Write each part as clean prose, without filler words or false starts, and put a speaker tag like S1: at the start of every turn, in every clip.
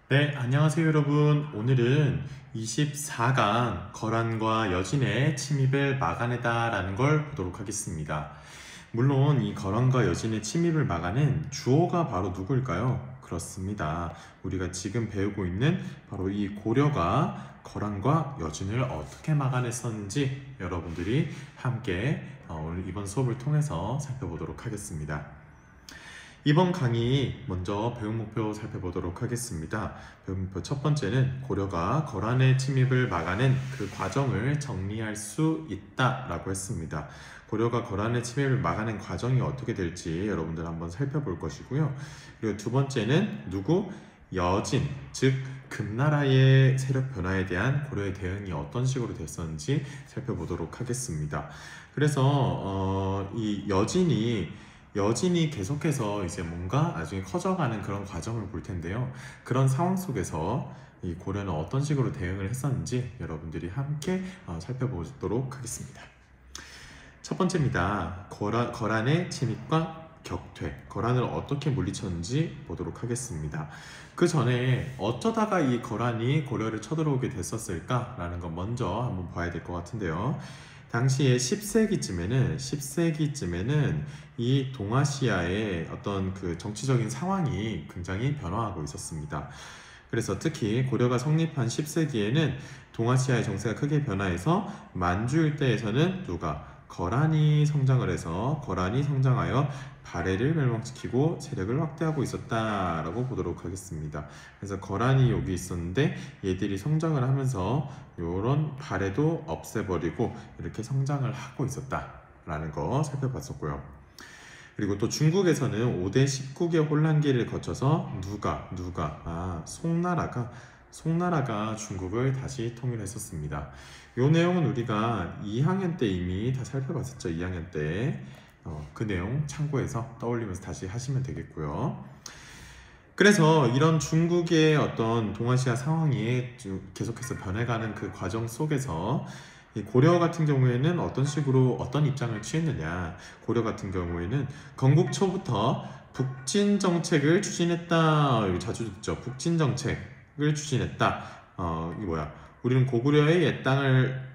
S1: 네, 안녕하세요 여러분. 오늘은 24강 거란과 여진의 침입을 막아내다 라는 걸 보도록 하겠습니다. 물론 이 거란과 여진의 침입을 막아낸 주어가 바로 누구일까요? 그렇습니다. 우리가 지금 배우고 있는 바로 이 고려가 거란과 여진을 어떻게 막아냈었는지 여러분들이 함께 오늘 이번 수업을 통해서 살펴보도록 하겠습니다. 이번 강의 먼저 배움 목표 살펴보도록 하겠습니다. 배움 목표 첫 번째는 고려가 거란의 침입을 막아낸 그 과정을 정리할 수 있다라고 했습니다. 고려가 거란의 침입을 막아낸 과정이 어떻게 될지 여러분들 한번 살펴볼 것이고요. 그리고 두 번째는 여진, 즉 금나라의 세력 변화에 대한 고려의 대응이 어떤 식으로 됐었는지 살펴보도록 하겠습니다. 그래서 이 여진이 계속해서 이제 뭔가 나중에 커져가는 그런 과정을 볼 텐데요. 그런 상황 속에서 이 고려는 어떤 식으로 대응을 했었는지 여러분들이 함께 살펴보도록 하겠습니다. 첫 번째입니다. 거란의 침입과 격퇴, 거란을 어떻게 물리쳤는지 보도록 하겠습니다. 그 전에 어쩌다가 이 거란이 고려를 쳐들어오게 됐었을까라는 것 먼저 한번 봐야 될 것 같은데요. 당시에 10세기쯤에는 이 동아시아의 어떤 그 정치적인 상황이 굉장히 변화하고 있었습니다. 그래서 특히 고려가 성립한 10세기에는 동아시아의 정세가 크게 변화해서 만주 일대에서는 거란이 성장하여 발해를 멸망시키고 세력을 확대하고 있었다라고 보도록 하겠습니다. 그래서 거란이 여기 있었는데 얘들이 성장을 하면서 이런 발해도 없애버리고 이렇게 성장을 하고 있었다라는 거 살펴봤었고요. 그리고 또 중국에서는 5대 19개 혼란기를 거쳐서 송나라가 중국을 다시 통일했었습니다. 이 내용은 우리가 2학년 때 이미 다 살펴봤었죠. 2학년 때 그 내용 참고해서 떠올리면서 다시 하시면 되겠고요. 그래서 이런 중국의 어떤 동아시아 상황이 계속해서 변해가는 그 과정 속에서 이 고려 같은 경우에는 어떤 입장을 취했느냐. 고려 같은 경우에는 건국 초부터 북진 정책을 추진했다. 여기 자주 듣죠. 북진 정책을 추진했다. 우리는 고구려의 옛 땅을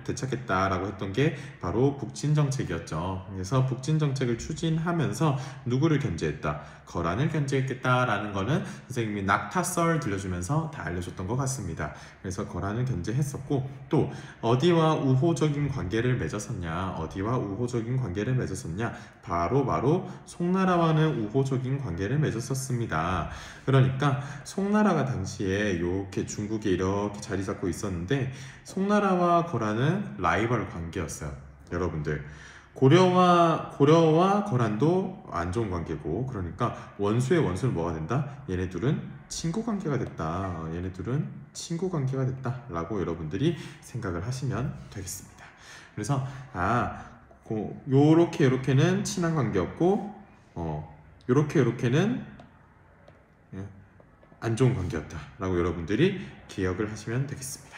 S1: 되찾겠다라고 했던 게 바로 북진 정책이었죠. 그래서 북진 정책을 추진하면서 누구를 견제했다? 거란을 견제했겠다라는 거는 선생님이 낙타썰 들려주면서 다 알려줬던 것 같습니다. 그래서 거란을 견제했었고, 또 어디와 우호적인 관계를 맺었었냐? 바로 송나라와는 우호적인 관계를 맺었었습니다. 그러니까 송나라가 당시에 이렇게 중국에 이렇게 자리 잡고 있었는데 송나라와 거란은 라이벌 관계였어요. 여러분들, 고려와 거란도 안 좋은 관계고, 그러니까 원수의 원수는 뭐가 된다? 얘네들은 친구 관계가 됐다. 라고 여러분들이 생각을 하시면 되겠습니다. 그래서 요렇게는 친한 관계였고, 요렇게는 안 좋은 관계였다 라고 여러분들이 기억을 하시면 되겠습니다.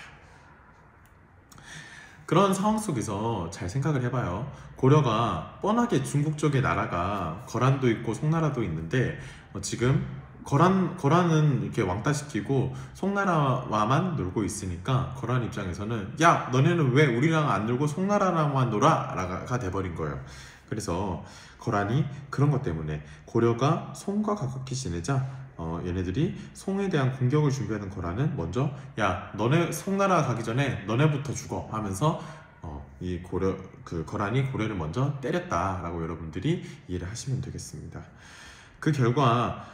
S1: 그런 상황 속에서 잘 생각을 해봐요. 고려가 뻔하게 중국 쪽의 나라가 거란도 있고 송나라도 있는데 지금 거란은 이렇게 왕따시키고 송나라와만 놀고 있으니까 거란 입장에서는 야, 너네는 왜 우리랑 안 놀고 송나라랑만 놀아? 라가 돼버린 거예요. 그래서 거란이 그런 것 때문에 고려가 송과 가깝게 지내자 얘네들이 송에 대한 공격을 준비하는 거란은 먼저 야, 너네 송나라 가기 전에 너네부터 죽어 하면서 거란이 고려를 먼저 때렸다라고 여러분들이 이해를 하시면 되겠습니다. 그 결과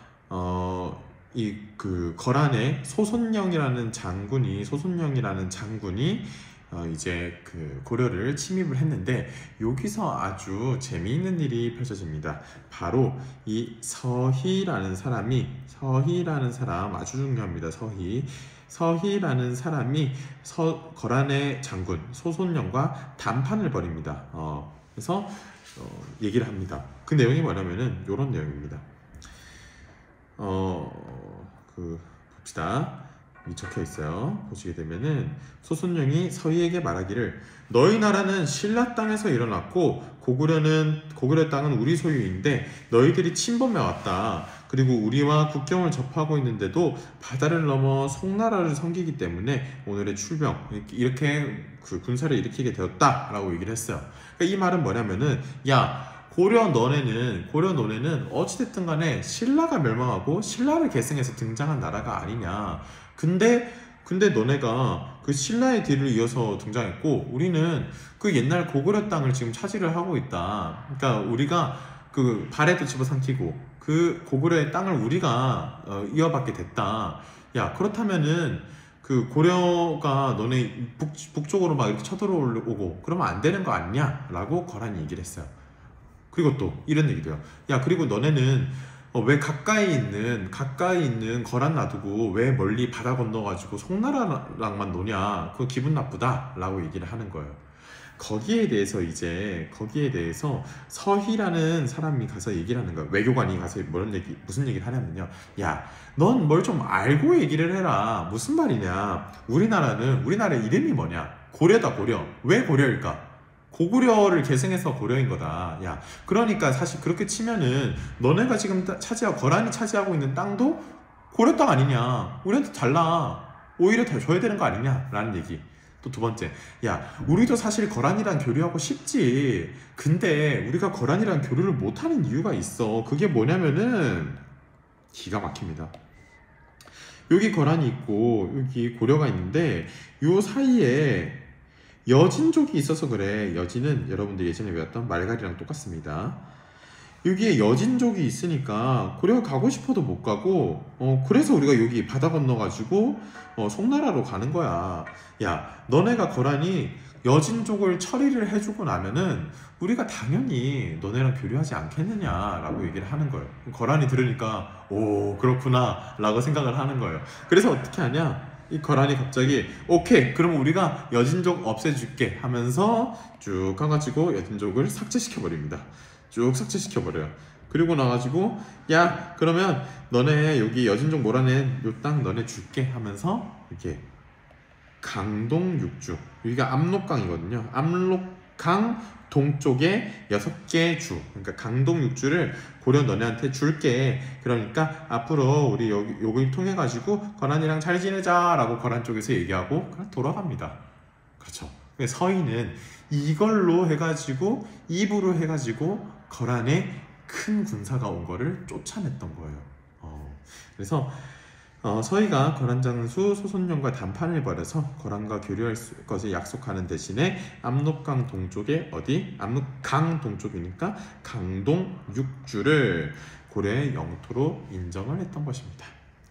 S1: 거란의 소손영이라는 장군이 이제 그 고려를 침입을 했는데 여기서 아주 재미있는 일이 펼쳐집니다. 바로 이 서희라는 사람 아주 중요합니다. 서희라는 사람이 거란의 장군 소손영과談판을 벌입니다. 그래서 얘기를 합니다. 그 내용이 뭐냐면은 이런 내용입니다. 봅시다. 이 적혀 있어요. 보시게 되면은 소손영이 서희에게 말하기를 너희 나라는 신라 땅에서 일어났고 고구려 땅은 우리 소유인데 너희들이 침범해 왔다. 그리고 우리와 국경을 접하고 있는데도 바다를 넘어 송나라를 섬기기 때문에 오늘의 출병 이렇게 그 군사를 일으키게 되었다라고 얘기를 했어요. 그러니까 이 말은 뭐냐면은 야 고려 너네는 어찌됐든 간에 신라가 멸망하고 신라를 계승해서 등장한 나라가 아니냐. 근데 너네가 그 신라의 뒤를 이어서 등장했고 우리는 그 옛날 고구려 땅을 지금 차지를 하고 있다. 그러니까 우리가 그 발에도 집어삼키고 그 고구려의 땅을 우리가 이어받게 됐다. 야 그렇다면은 그 고려가 너네 북쪽으로 막 이렇게 쳐들어오고 그러면 안 되는 거 아니냐? 라고 거란이 얘기를 했어요. 그리고 또 이런 얘기도 해요. 야 그리고 너네는 왜 가까이 있는 거란 놔두고 왜 멀리 바다 건너가지고 송나라랑만 노냐? 그거 기분 나쁘다 라고 얘기를 하는 거예요. 거기에 대해서 서희라는 사람이 가서 얘기를 하는 거야. 외교관이 가서 무슨 얘기를 하냐면요. 야, 넌 뭘 좀 알고 얘기를 해라. 무슨 말이냐? 우리나라 이름이 뭐냐? 고려다, 고려. 왜 고려일까? 고구려를 계승해서 고려인 거다. 야, 그러니까 사실 그렇게 치면은 너네가 지금 거란이 차지하고 있는 땅도 고려 땅 아니냐? 우리한테 달라. 오히려 더 줘야 되는 거 아니냐? 라는 얘기. 또 두 번째, 야, 우리도 사실 거란이랑 교류하고 싶지. 근데 우리가 거란이랑 교류를 못하는 이유가 있어. 그게 뭐냐면은 기가 막힙니다. 여기 거란이 있고 여기 고려가 있는데 요 사이에 여진족이 있어서 그래. 여진은 여러분들 예전에 배웠던 말갈이랑 똑같습니다. 여기에 여진족이 있으니까 고려가 가고 싶어도 못 가고 그래서 우리가 여기 바다 건너가지고 송나라로 가는 거야. 야 너네가 거란이 여진족을 처리를 해주고 나면은 우리가 당연히 너네랑 교류하지 않겠느냐라고 얘기를 하는 거예요. 거란이 들으니까 오 그렇구나 라고 생각을 하는 거예요. 그래서 어떻게 하냐, 이 거란이 갑자기 오케이 그럼 우리가 여진족 없애줄게 하면서 쭉 가가지고 여진족을 삭제시켜버립니다. 쭉 삭제시켜버려요. 그리고 나가지고 야 그러면 너네 여기 여진족 몰아낸 요 땅 너네 줄게 하면서 이렇게 강동 6주, 여기가 압록강이거든요. 압록강 동쪽에 6개 주, 그러니까 강동 6주를 고려 너네한테 줄게. 그러니까 앞으로 우리 여기 통해 가지고 거란이랑 잘 지내자 라고 거란 쪽에서 얘기하고 그냥 돌아갑니다. 그렇죠. 서희는 이걸로 해가지고 입으로 해가지고 거란의 큰 군사가 온 거를 쫓아냈던 거예요. 그래서 서희가 거란 장수 소손영과 단판을 벌여서 거란과 교류할 것을 약속하는 대신에 압록강 동쪽에 압록강 동쪽이니까 강동 6주를 고려의 영토로 인정을 했던 것입니다.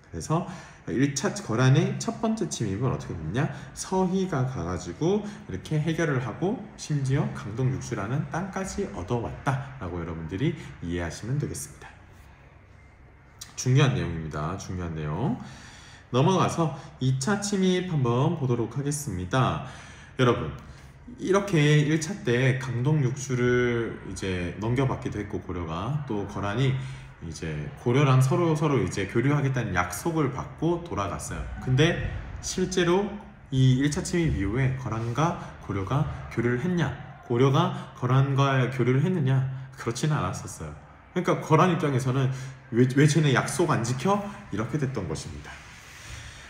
S1: 그래서 1차 거란의 첫 번째 침입은 어떻게 됐냐? 서희가 가가지고 이렇게 해결을 하고 심지어 강동 6주라는 땅까지 얻어왔다라고 여러분들이 이해하시면 되겠습니다. 중요한 내용입니다. 중요한 내용. 넘어가서 2차 침입 한번 보도록 하겠습니다. 여러분, 이렇게 1차 때 강동 6주를 이제 넘겨받기도 했고 고려가 또 거란이 이제 고려랑 서로 이제 교류하겠다는 약속을 받고 돌아갔어요. 근데 실제로 이 1차 침입 이후에 거란과 고려가 교류를 했냐? 고려가 거란과 교류를 했느냐? 그렇지는 않았었어요. 그러니까 거란 입장에서는 왜 쟤네 약속 안 지켜? 이렇게 됐던 것입니다.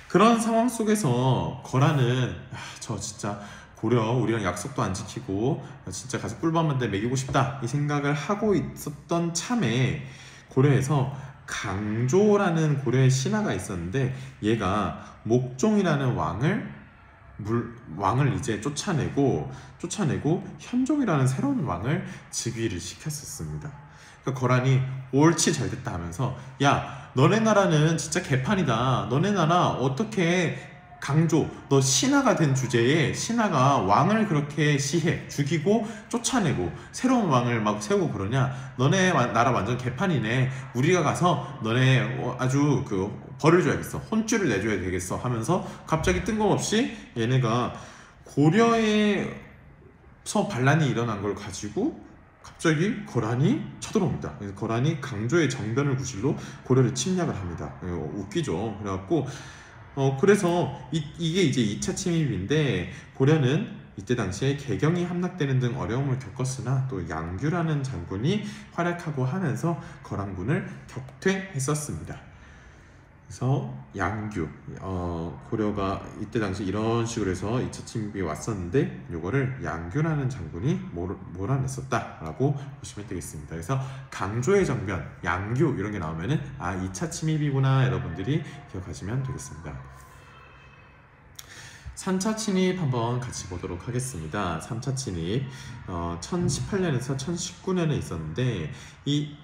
S1: 그런 상황 속에서 거란은 저 진짜 고려 우리랑 약속도 안 지키고 진짜 가서 꿀밤 한 대 먹이고 싶다 이 생각을 하고 있었던 참에 고려에서 강조라는 고려의 신하가 있었는데 얘가 목종이라는 왕을 이제 쫓아내고 현종이라는 새로운 왕을 즉위를 시켰었습니다. 그러니까 거란이 옳지 잘됐다 하면서 야 너네 나라는 진짜 개판이다. 너네 나라 어떻게 강조, 너 신하가 된 주제에 신하가 왕을 그렇게 시해 죽이고 쫓아내고 새로운 왕을 막 세우고 그러냐? 너네 나라 완전 개판이네. 우리가 가서 너네 아주 그 벌을 줘야겠어. 혼쭐을 내줘야 되겠어 하면서 갑자기 뜬금없이 얘네가 고려에서 반란이 일어난 걸 가지고 갑자기 거란이 쳐들어옵니다. 그래서 거란이 강조의 정변을 구실로 고려를 침략을 합니다. 웃기죠. 그래갖고 그래서 이게 이제 2차 침입인데 고려는 이때 당시에 개경이 함락되는 등 어려움을 겪었으나 또 양규라는 장군이 활약하고 하면서 거란군을 격퇴했었습니다. 그래서 양규, 고려가 이때 당시 이런 식으로 해서 2차 침입이 왔었는데 이거를 양규라는 장군이 몰아냈었다라고 보시면 되겠습니다. 그래서 강조의 정변, 양규 이런 게 나오면은 2차 침입이구나 여러분들이 기억하시면 되겠습니다. 3차 침입 한번 같이 보도록 하겠습니다. 3차 침입 1018년에서 1019년에 있었는데 이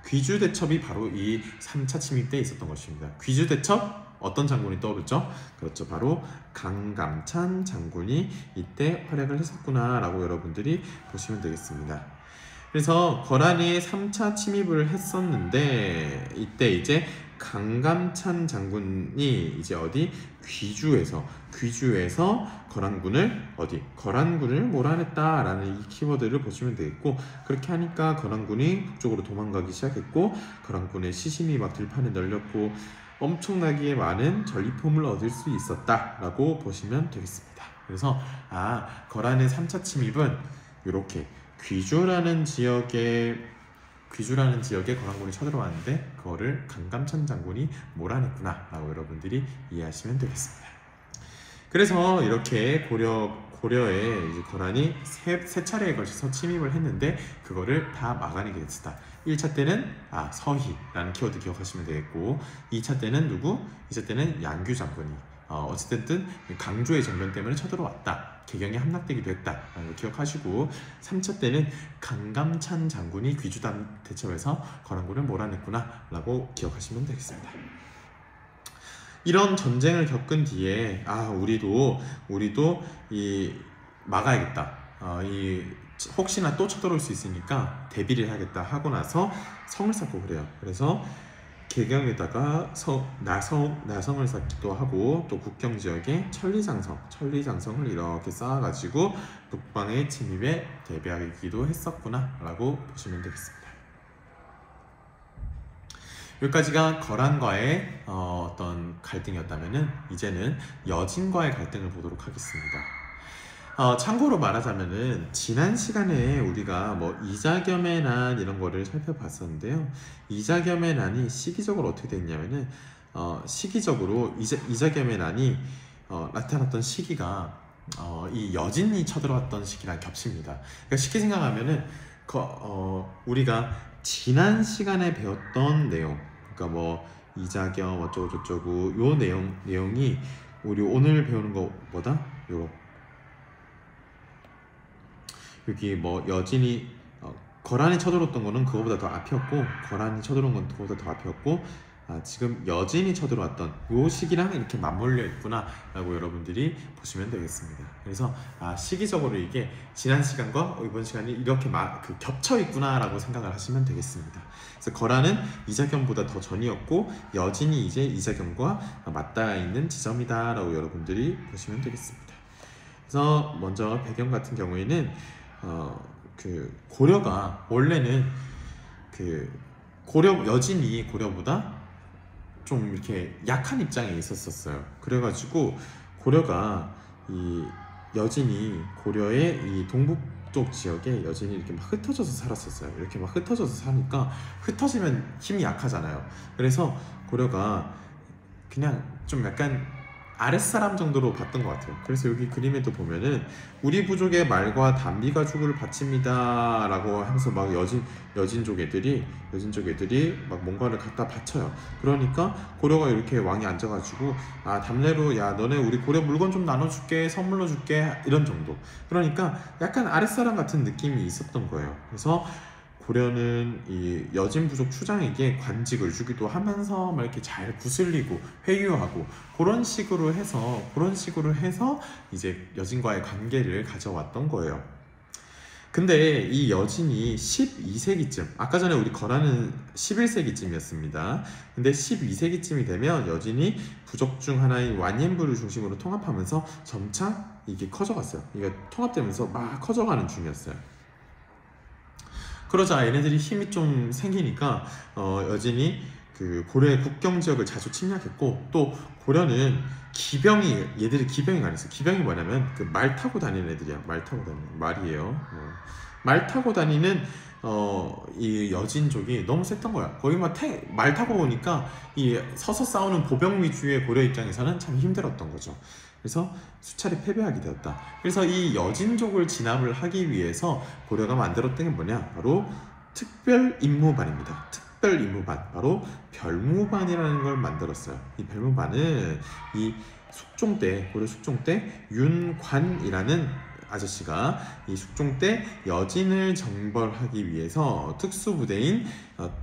S1: 귀주대첩이 바로 이 3차 침입 때 있었던 것입니다. 귀주대첩 어떤 장군이 떠오르죠? 그렇죠. 바로 강감찬 장군이 이때 활약을 했었구나 라고 여러분들이 보시면 되겠습니다. 그래서 거란이 3차 침입을 했었는데 이때 이제 강감찬 장군이 이제 귀주에서 거란군을 몰아냈다라는 이 키워드를 보시면 되겠고, 그렇게 하니까 거란군이 북쪽으로 도망가기 시작했고 거란군의 시신이 막 들판에 널렸고 엄청나게 많은 전리품을 얻을 수 있었다라고 보시면 되겠습니다. 그래서 거란의 3차 침입은 이렇게 귀주라는 지역에 거란군이 쳐들어왔는데 그거를 강감찬 장군이 몰아냈구나 라고 여러분들이 이해하시면 되겠습니다. 그래서 이렇게 고려에 이제 거란이 세 차례에 걸쳐서 침입을 했는데 그거를 다 막아내게 됐다. 1차 때는 서희라는 키워드 기억하시면 되겠고, 2차 때는 누구? 2차 때는 양규 장군이 어쨌든 강조의 정변 때문에 쳐들어왔다. 개경이 함락되기도 했다. 라는 걸 기억하시고, 3차 때는 강감찬 장군이 귀주단 대첩에서 거란군을 몰아냈구나 라고 기억하시면 되겠습니다. 이런 전쟁을 겪은 뒤에 우리도 막아야겠다. 혹시나 또 쳐들어올 수 있으니까 대비를 하겠다 하고 나서 성을 쌓고 그래요. 그래서 개경에다가 나성을 쌓기도 하고, 또 국경 지역에 천리장성을 이렇게 쌓아가지고 북방의 침입에 대비하기도 했었구나 라고 보시면 되겠습니다. 여기까지가 거란과의 어떤 갈등이었다면은 이제는 여진과의 갈등을 보도록 하겠습니다. 참고로 말하자면은 지난 시간에 우리가 이자겸의 난 이런 거를 살펴봤었는데요. 이자겸의 난이 시기적으로 어떻게 됐냐면은 시기적으로 이자겸의 난이 나타났던 시기가 이 여진이 쳐들어왔던 시기랑 겹칩니다. 그러니까 쉽게 생각하면은 우리가 지난 시간에 배웠던 내용, 그러니까 이자겸 어쩌고 저쩌고 요 내용이 우리 오늘 배우는 것보다 여기 여진이 거란이 쳐들어왔던 거는 그거보다 더 앞이었고, 거란이 쳐들어온 건 그거보다 더 앞이었고, 지금 여진이 쳐들어왔던 요 시기랑 이렇게 맞물려 있구나 라고 여러분들이 보시면 되겠습니다. 그래서 시기적으로 이게 지난 시간과 이번 시간이 이렇게 겹쳐 있구나 라고 생각을 하시면 되겠습니다. 그래서 거란은 이자겸보다 더 전이었고, 여진이 이제 이자겸과 맞닿아 있는 지점이다 라고 여러분들이 보시면 되겠습니다. 그래서 먼저 배경 같은 경우에는 고려가 원래는 여진이 고려보다 좀 이렇게 약한 입장에 있었어요. 그래가지고 고려가 이 여진이 고려의 이 동북쪽 지역에 여진이 이렇게 막 흩어져서 살았었어요. 이렇게 막 흩어져서 사니까 흩어지면 힘이 약하잖아요. 그래서 고려가 그냥 좀 약간 아랫사람 정도로 봤던 것 같아요. 그래서 여기 그림에도 보면은 우리 부족의 말과 단비 가죽을 바칩니다 라고 하면서 막 여진족 애들이 막 뭔가를 갖다 바쳐요. 그러니까 고려가 이렇게 왕이 앉아가지고 담례로 너네 우리 고려 물건 좀 나눠줄게, 선물로 줄게, 이런 정도. 그러니까 약간 아랫사람 같은 느낌이 있었던 거예요. 그래서 고려는 이 여진 부족 추장에게 관직을 주기도 하면서 막 이렇게 잘 구슬리고 회유하고 그런 식으로 해서 이제 여진과의 관계를 가져왔던 거예요. 근데 이 여진이 12세기쯤, 아까 전에 우리 거란은 11세기쯤이었습니다. 근데 12세기쯤이 되면 여진이 부족 중 하나인 완옌부를 중심으로 통합하면서 점차 이게 커져갔어요. 이게 통합되면서 막 커져가는 중이었어요. 그러자 얘네들이 힘이 좀 생기니까 여진이 고려의 국경 지역을 자주 침략했고, 또 고려는 얘들이 기병이 아니었어. 기병이 뭐냐면 그 말 타고 다니는 애들이야. 말 타고 다니는 말이에요. 말 타고 다니는 이 여진족이 너무 셌던 거야. 거기 말 타고 오니까 이 서서 싸우는 보병 위주의 고려 입장에서는 참 힘들었던 거죠. 그래서 수차례 패배하게 되었다. 그래서 이 여진족을 진압을 하기 위해서 고려가 만들었던 게 뭐냐? 바로 특별임무반입니다. 특별임무반, 바로 별무반이라는 걸 만들었어요. 이 별무반은 이 숙종 때, 고려 숙종 때 윤관이라는 아저씨가 이 숙종 때 여진을 정벌하기 위해서 특수부대인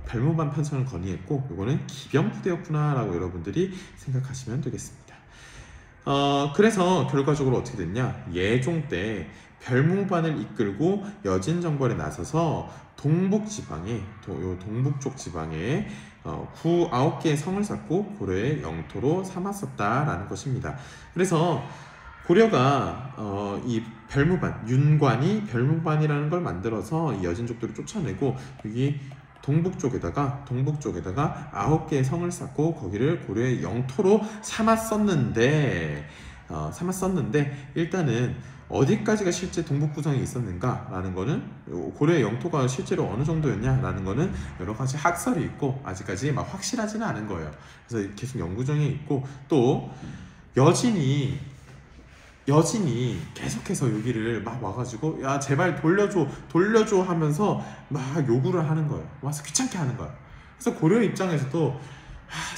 S1: 별무반 편성을 건의했고, 이거는 기병부대였구나 라고 여러분들이 생각하시면 되겠습니다. 그래서 결과적으로 어떻게 됐냐? 예종 때 별무반을 이끌고 여진 정벌에 나서서 동북지방에, 동북쪽 지방에 구 9개의 성을 쌓고 고려의 영토로 삼았었다라는 것입니다. 그래서 고려가 이 별무반, 윤관이 별무반이라는 걸 만들어서 이 여진족들을 쫓아내고 여기 동북쪽에다가 9개의 성을 쌓고 거기를 고려의 영토로 삼았었는데 일단은 어디까지가 실제 동북구성이 있었는가라는 거는, 고려의 영토가 실제로 어느 정도였냐라는 거는 여러 가지 학설이 있고 아직까지 막 확실하지는 않은 거예요. 그래서 계속 연구 중에 있고, 또 여진이 계속해서 여기를 막 와가지고 야 제발 돌려줘 하면서 막 요구를 하는 거예요. 와서 귀찮게 하는 거야. 그래서 고려 입장에서도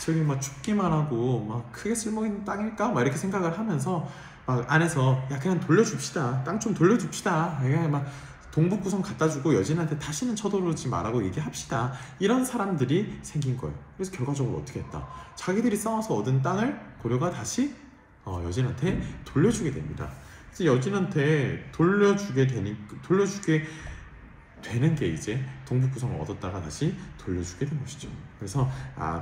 S1: 저기 막 춥기만 하고 막 크게 쓸모있는 땅일까? 막 이렇게 생각을 하면서 막 안에서 야 그냥 돌려줍시다. 땅 좀 돌려줍시다. 그냥 막 동북구성 갖다 주고 여진한테 다시는 쳐들어오지 말라고 얘기합시다. 이런 사람들이 생긴 거예요. 그래서 결과적으로 어떻게 했다? 자기들이 싸워서 얻은 땅을 고려가 다시 여진한테 돌려주게 됩니다. 그래서 여진한테 돌려주게 되는 게 이제 동북구성을 얻었다가 다시 돌려주게 된 것이죠. 그래서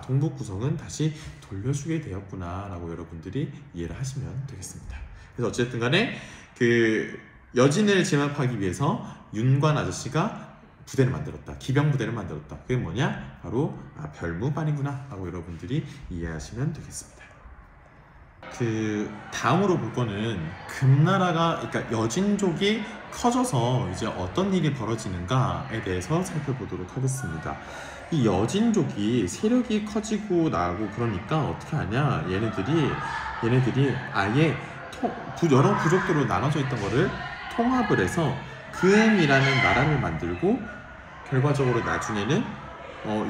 S1: 동북구성은 다시 돌려주게 되었구나 라고 여러분들이 이해를 하시면 되겠습니다. 그래서 어쨌든 간에 그 여진을 진압하기 위해서 윤관 아저씨가 부대를 만들었다. 기병 부대를 만들었다. 그게 뭐냐? 바로 별무반이구나 라고 여러분들이 이해하시면 되겠습니다. 그 다음으로 볼 거는 금나라가, 그러니까 여진족이 커져서 이제 어떤 일이 벌어지는가에 대해서 살펴보도록 하겠습니다. 이 여진족이 세력이 커지고 나고 그러니까 어떻게 하냐? 얘네들이 아예 여러 부족들로 나눠져 있던 거를 통합을 해서 금이라는 나라를 만들고, 결과적으로 나중에는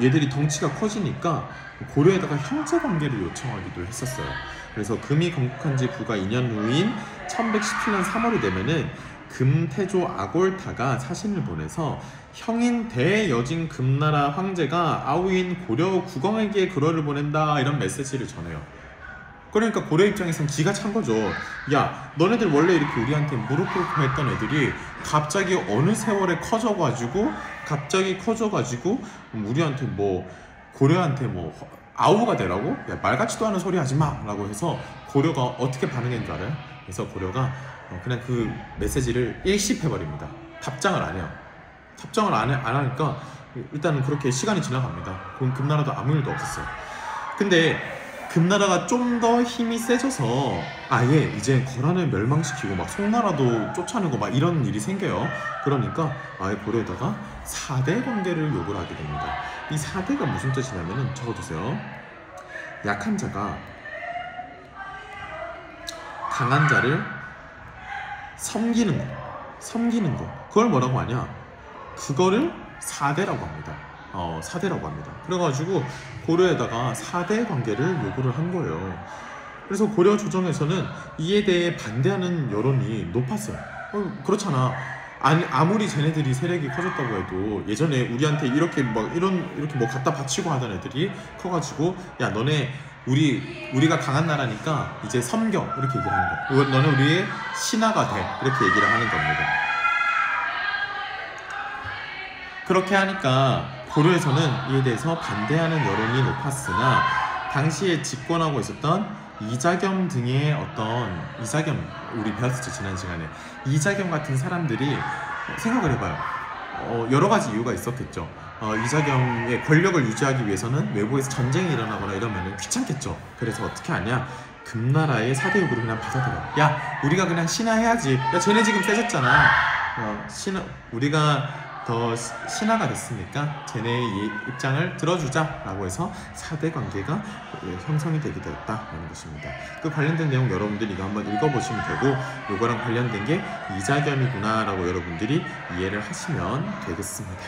S1: 얘들이 덩치가 커지니까 고려에다가 형제 관계를 요청하기도 했었어요. 그래서 금이 건국한 지 불과 2년 후인 1117년 3월이 되면은 금태조 아골타가 사신을 보내서 형인 대여진 금나라 황제가 아우인 고려 국왕에게 글을 보낸다, 이런 메시지를 전해요. 그러니까 고려 입장에선 기가 찬 거죠. 야, 너네들 원래 이렇게 우리한테 무릎 꿇고 했던 애들이 갑자기 어느 세월에 커져가지고 우리한테 고려한테 아우가 되라고? 야, 말 같지도 않은 소리 하지 마! 라고 해서 고려가 어떻게 반응한 줄 알아요? 그래서 고려가 그냥 그 메시지를 일십해버립니다. 답장을 안 해요. 답장을 안 하니까 일단은 그렇게 시간이 지나갑니다. 그럼 금나라도 아무 일도 없었어요. 근데 금나라가 좀 더 힘이 세져서 아예 이제 거란을 멸망시키고 막 송나라도 쫓아내고 막 이런 일이 생겨요. 그러니까 아예 고려에다가 4대 관계를 요구를 하게 됩니다. 이 4대가 무슨 뜻이냐면은 적어두세요. 약한 자가 강한 자를 섬기는 거. 그걸 뭐라고 하냐? 그거를 4대라고 합니다. 4대라고 합니다. 그래가지고 고려에다가 4대 관계를 요구를 한 거예요. 그래서 고려 조정에서는 이에 대해 반대하는 여론이 높았어요. 그렇잖아. 아무리 쟤네들이 세력이 커졌다고 해도 예전에 우리한테 이렇게 갖다 바치고 하던 애들이 커가지고 야, 너네 우리가 강한 나라니까 이제 섬겨, 이렇게 얘기를 하는 거야. 너네 우리의 신하가 돼, 이렇게 얘기를 하는 겁니다. 그렇게 하니까 고려에서는 이에 대해서 반대하는 여론이 높았으나 당시에 집권하고 있었던 이자겸 등의 우리 배웠었죠, 지난 시간에. 이자겸 같은 사람들이 생각을 해봐요. 여러 가지 이유가 있었겠죠. 이자겸의 권력을 유지하기 위해서는 외부에서 전쟁이 일어나거나 이러면 귀찮겠죠. 그래서 어떻게 하냐? 금나라의 사대육으로 그냥 받아들여. 야, 우리가 그냥 신하해야지. 야, 쟤네 지금 세졌잖아. 우리가 더 신하가 됐으니까 쟤네의 입장을 들어주자 라고 해서 사대 관계가 형성이 되게 되었다라는 것입니다. 그 관련된 내용 여러분들 이거 한번 읽어보시면 되고, 요거랑 관련된 게 이자겸이구나 라고 여러분들이 이해를 하시면 되겠습니다.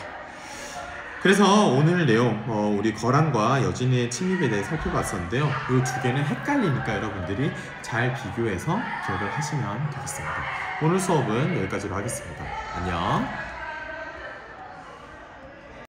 S1: 그래서 오늘 내용 우리 거란과 여진의 침입에 대해 살펴봤었는데요. 이 두 개는 헷갈리니까 여러분들이 잘 비교해서 기억을 하시면 되겠습니다. 오늘 수업은 여기까지로 하겠습니다. 안녕.